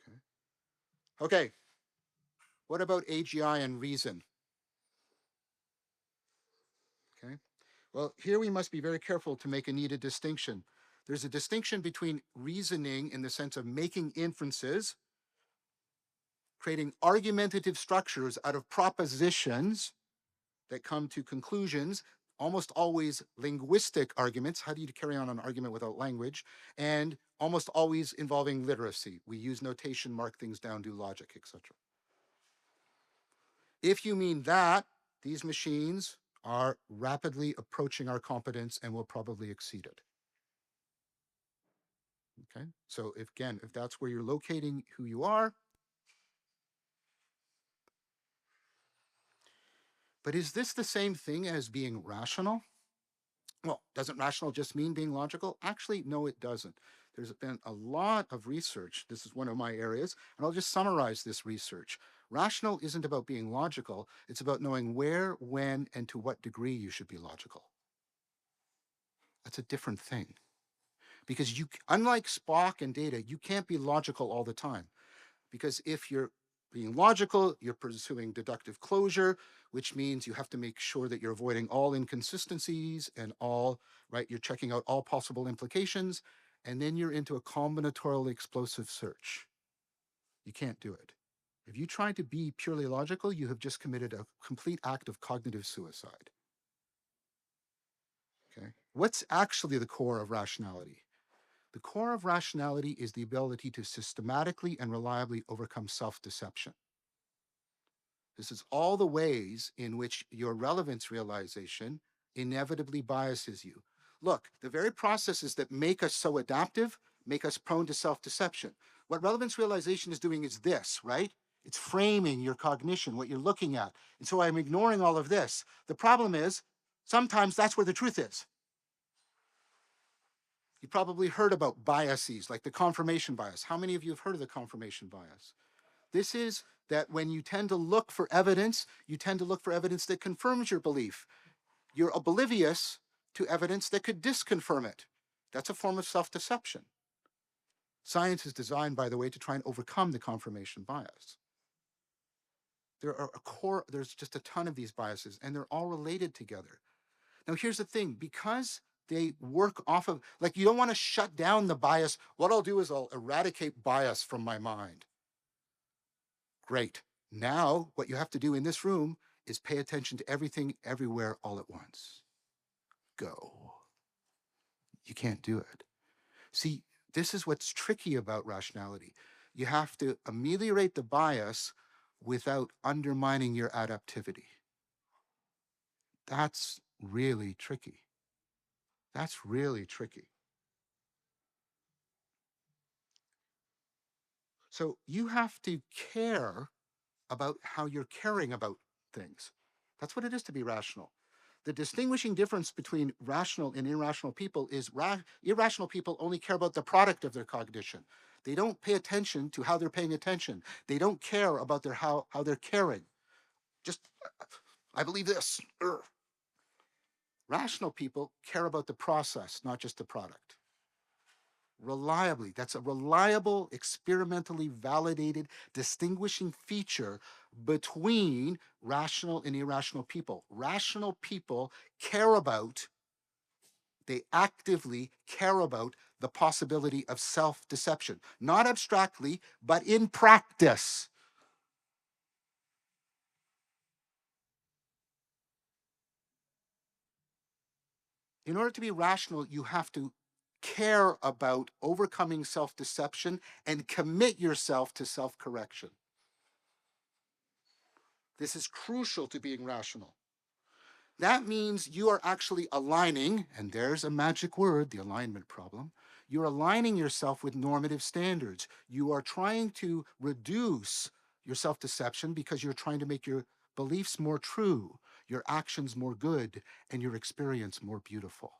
Okay. Okay. What about AGI and reason? Okay. Well, here we must be very careful to make a needed distinction. There's a distinction between reasoning in the sense of making inferences, creating argumentative structures out of propositions that come to conclusions, almost always linguistic arguments. How do you carry on an argument without language? And almost always involving literacy. We use notation, mark things down, do logic, etc. If you mean that, these machines are rapidly approaching our competence and will probably exceed it. Okay, so if that's where you're locating who you are, but is this the same thing as being rational? Well, doesn't rational just mean being logical? Actually, no, it doesn't. There's been a lot of research. This is one of my areas, and I'll just summarize this research. Rational isn't about being logical. It's about knowing where, when, and to what degree you should be logical. That's a different thing. Because unlike Spock and Data, you can't be logical all the time. Because if you're being logical, you're pursuing deductive closure, which means you have to make sure that you're avoiding all inconsistencies and you're checking out all possible implications, and then you're into a combinatorial explosive search. You can't do it. If you try to be purely logical, you have just committed a complete act of cognitive suicide. Okay. What's actually the core of rationality? The core of rationality is the ability to systematically and reliably overcome self-deception. This is all the ways in which your relevance realization inevitably biases you. Look, the very processes that make us so adaptive make us prone to self-deception. What relevance realization is doing is this, right? It's framing your cognition, what you're looking at. And so I'm ignoring all of this. The problem is, sometimes that's where the truth is. You probably heard about biases, like the confirmation bias. How many of you have heard of the confirmation bias? This is that when you tend to look for evidence, you tend to look for evidence that confirms your belief. You're oblivious to evidence that could disconfirm it. That's a form of self-deception. Science is designed, by the way, to try and overcome the confirmation bias. There's just a ton of these biases, and they're all related together. Now, here's the thing, because they work off of, like, you don't want to shut down the bias. What I'll do is I'll eradicate bias from my mind. Great. Now, what you have to do in this room is pay attention to everything, everywhere, all at once. Go. You can't do it. See, this is what's tricky about rationality. You have to ameliorate the bias without undermining your adaptivity. That's really tricky. That's really tricky. So you have to care about how you're caring about things. That's what it is to be rational. The distinguishing difference between rational and irrational people is irrational people only care about the product of their cognition. They don't pay attention to how they're paying attention. They don't care about how they're caring. Just, I believe this. Rational people care about the process, not just the product. Reliably. That's a reliable, experimentally validated, distinguishing feature between rational and irrational people. Rational people they actively care about the possibility of self-deception, not abstractly, but in practice. In order to be rational, you have to care about overcoming self-deception and commit yourself to self-correction. This is crucial to being rational. That means you are actually aligning, and there's a magic word, the alignment problem. You're aligning yourself with normative standards. You are trying to reduce your self-deception because you're trying to make your beliefs more true, your actions more good, and your experience more beautiful.